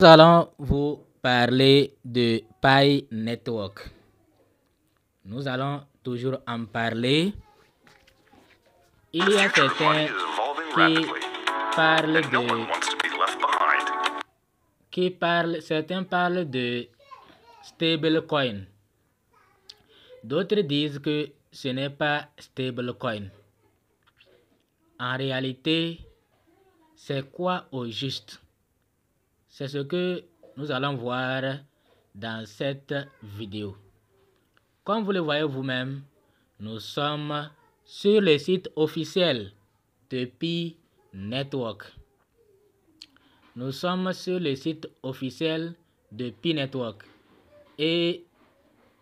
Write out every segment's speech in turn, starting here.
Nous allons vous parler de Pi Network. Nous allons toujours en parler. Il y a certains certains parlent de stablecoin. D'autres disent que ce n'est pas stablecoin. En réalité, c'est quoi au juste? C'est ce que nous allons voir dans cette vidéo. Comme vous le voyez vous-même, nous sommes sur le site officiel de Pi Network. Nous sommes sur le site officiel de Pi Network et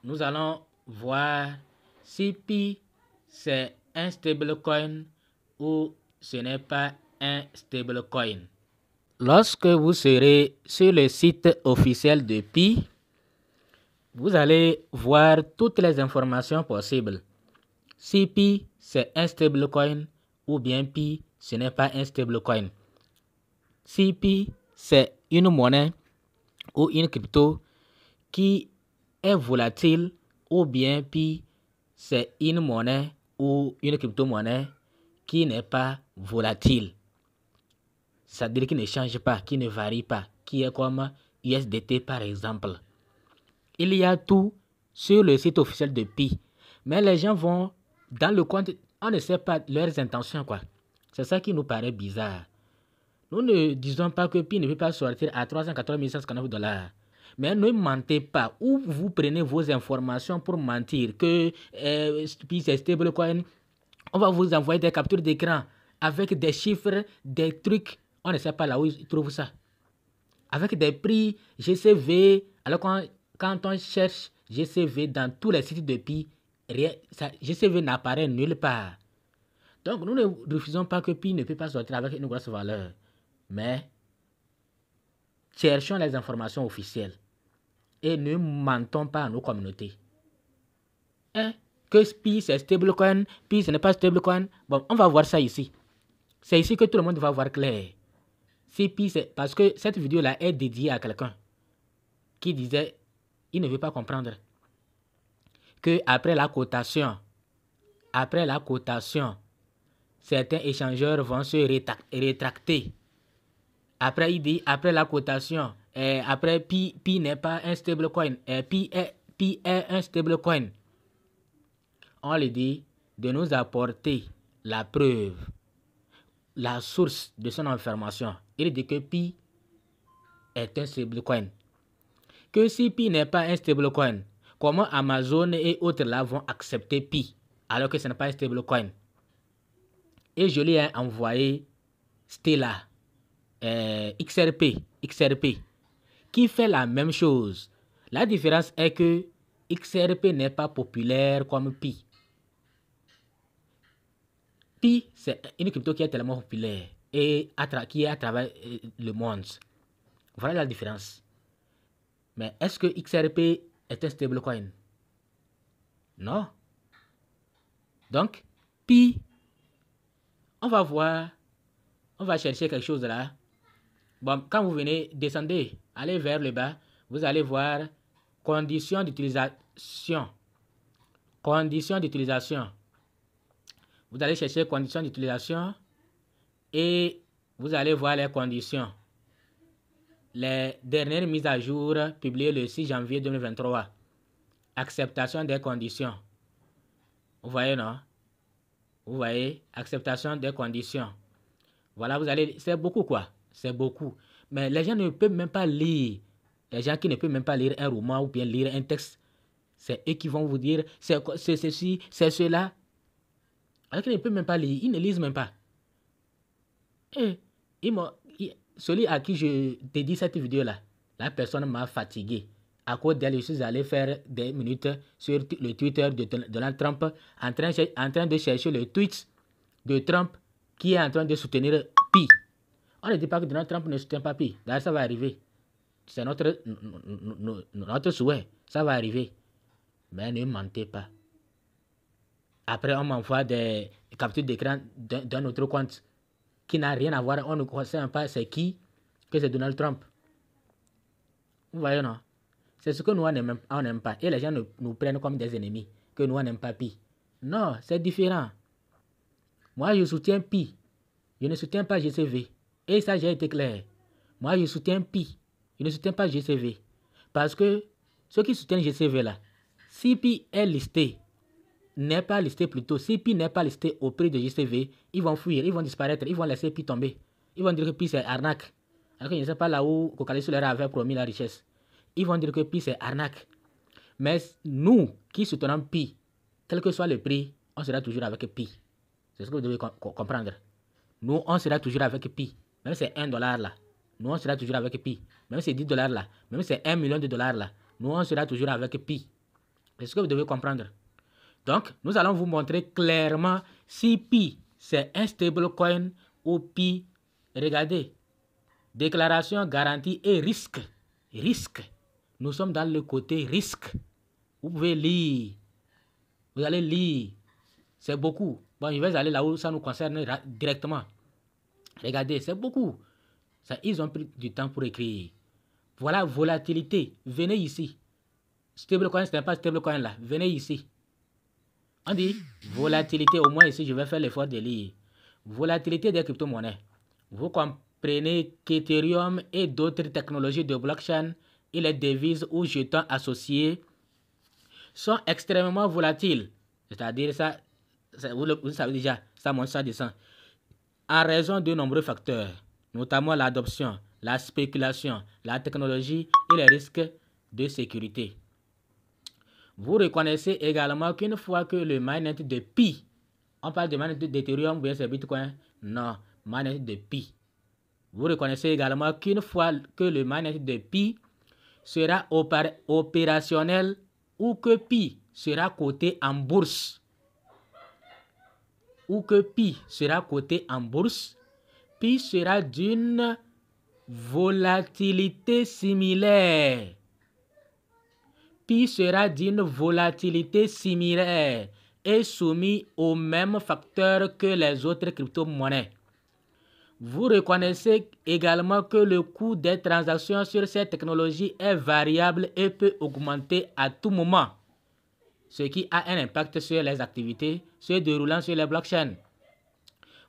nous allons voir si Pi c'est un stablecoin ou ce n'est pas un stablecoin. Lorsque vous serez sur le site officiel de Pi, vous allez voir toutes les informations possibles. Si Pi c'est un stablecoin ou bien Pi ce n'est pas un stablecoin. Si Pi c'est une monnaie ou une crypto qui est volatile ou bien Pi c'est une monnaie ou une crypto-monnaie qui n'est pas volatile. C'est-à-dire qui ne change pas, qui ne varie pas, qui est comme USDT par exemple. Il y a tout sur le site officiel de Pi. Mais les gens vont dans le compte, on ne sait pas leurs intentions quoi. C'est ça qui nous paraît bizarre. Nous ne disons pas que Pi ne peut pas sortir à 380 159 $. Mais ne mentez pas. Où vous prenez vos informations pour mentir que Pi c'est stablecoin. On va vous envoyer des captures d'écran avec des chiffres, des trucs. On ne sait pas là où ils trouvent ça. Avec des prix GCV. Alors quand on cherche GCV dans tous les sites de Pi, GCV n'apparaît nulle part. Donc nous ne refusons pas que Pi ne peut pas sortir avec une grosse valeur. Mais cherchons les informations officielles. Et ne mentons pas à nos communautés. Que Pi c'est stablecoin, Pi ce n'est pas stablecoin. Bon, on va voir ça ici. C'est ici que tout le monde va voir clair. Si Pi c'est... Parce que cette vidéo-là est dédiée à quelqu'un qui disait, il ne veut pas comprendre que après la cotation, certains échangeurs vont se rétracter. Après, il dit, après la cotation, après Pi n'est pas un stablecoin, Pi est un stablecoin. On lui dit de nous apporter la preuve, la source de son information. Il dit que Pi est un stablecoin. Que si Pi n'est pas un stablecoin, comment Amazon et autres là vont accepter Pi alors que ce n'est pas un stablecoin? Et je lui ai envoyé Stellar, XRP, qui fait la même chose. La différence est que XRP n'est pas populaire comme Pi. Pi, c'est une crypto qui est tellement populaire et qui est à travers le monde. Voilà la différence. Mais est-ce que XRP est un stablecoin? Non. Donc, Pi, on va voir, on va chercher quelque chose là. Bon, quand vous venez, descendez, allez vers le bas, vous allez voir conditions d'utilisation. Conditions d'utilisation. Vous allez chercher conditions d'utilisation et vous allez voir les conditions. Les dernières mises à jour publiées le 6 janvier 2023. Acceptation des conditions. Vous voyez, non? Vous voyez, acceptation des conditions. Voilà, vous allez... C'est beaucoup, quoi. C'est beaucoup. Mais les gens ne peuvent même pas lire. Les gens qui ne peuvent même pas lire un roman ou bien lire un texte, c'est eux qui vont vous dire, c'est ceci, c'est cela. Alors qu'ils ne peuvent même pas lire. Ils ne lisent même pas. Et celui à qui je dédie cette vidéo-là, la personne m'a fatigué. À cause d'elle, je suis allé faire des minutes sur le Twitter de Donald Trump en train de chercher le tweet de Trump qui est en train de soutenir Pi. On ne dit pas que Donald Trump ne soutient pas Pi. D'ailleurs, ça va arriver. C'est notre souhait. Ça va arriver. Mais ne mentez pas. Après, on m'envoie des captures d'écran d'un autre compte qui n'a rien à voir. On ne sait pas c'est qui, que c'est Donald Trump. Vous voyez, non? C'est ce que nous, on n'aime pas. Et les gens nous prennent comme des ennemis, que nous, on n'aime pas Pi. Non, c'est différent. Moi, je soutiens Pi. Je ne soutiens pas GCV. Et ça, j'ai été clair. Moi, je soutiens Pi. Je ne soutiens pas GCV. Parce que ceux qui soutiennent GCV là, si Pi est listé, n'est pas listé plutôt, si Pi n'est pas listé au prix de GCV, ils vont fuir, ils vont disparaître, ils vont laisser Pi tomber. Ils vont dire que Pi c'est arnaque. Alors que je ne sais pas là où Cocalisto leur avait promis la richesse. Ils vont dire que Pi c'est arnaque. Mais nous qui soutenons Pi, quel que soit le prix, on sera toujours avec Pi. C'est ce que vous devez comprendre. Nous, on sera toujours avec Pi. Même si c'est $1 là. Nous, on sera toujours avec Pi. Même si c'est $10 là. Même si c'est $1 million là. Nous, on sera toujours avec Pi. C'est ce que vous devez comprendre. Donc, nous allons vous montrer clairement si Pi, c'est un stablecoin ou Pi. Regardez. Déclaration, garantie et risque. Risque. Nous sommes dans le côté risque. Vous pouvez lire. Vous allez lire. C'est beaucoup. Bon, je vais aller là où ça nous concerne directement. Regardez, c'est beaucoup. Ça, ils ont pris du temps pour écrire. Voilà, volatilité. Venez ici. Stablecoin, ce n'est pas stablecoin là. Venez ici. On dit volatilité. Au moins ici, je vais faire l'effort de lire. Volatilité des crypto-monnaies. Vous comprenez qu'Ethereum et d'autres technologies de blockchain et les devises ou jetons associés sont extrêmement volatiles. C'est-à-dire ça, vous savez déjà, ça monte, ça descend. En raison de nombreux facteurs, notamment l'adoption, la spéculation, la technologie et les risques de sécurité. Vous reconnaissez également qu'une fois que le mainnet de Pi, on parle de mainnet d'Ethereum ou bien c'est Bitcoin? Non, mainnet de Pi. Vous reconnaissez également qu'une fois que le mainnet de Pi sera opérationnel ou que Pi sera coté en bourse, Pi sera d'une volatilité similaire. Pi sera d'une volatilité similaire et soumis aux mêmes facteurs que les autres crypto-monnaies. Vous reconnaissez également que le coût des transactions sur cette technologie est variable et peut augmenter à tout moment, ce qui a un impact sur les activités se déroulant sur les blockchains.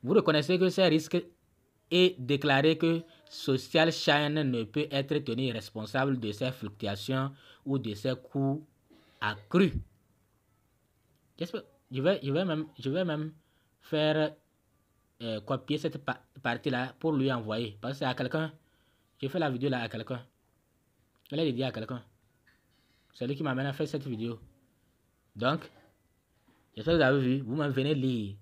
Vous reconnaissez que ces risques et déclarez que Social Chain ne peut être tenu responsable de ces fluctuations ou de ces coûts accrus. Je vais même faire copier cette partie-là pour lui envoyer. Parce que c'est à quelqu'un. J'ai fait la vidéo là à quelqu'un. Je l'ai dit à quelqu'un. C'est lui qui m'a maintenant fait cette vidéo. Donc, j'espère que vous avez vu. Vous-même venez lire.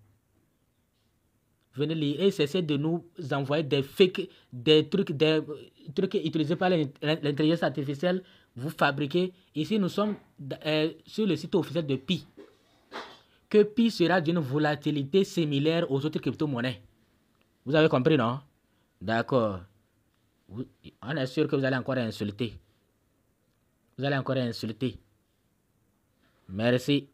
Venez lire et cessez de nous envoyer des fakes, des trucs utilisés par l'intelligence artificielle. Vous fabriquez. Ici, nous sommes sur le site officiel de Pi. Que Pi sera d'une volatilité similaire aux autres crypto-monnaies. Vous avez compris, non? D'accord. On est sûr que vous allez encore insulter. Merci.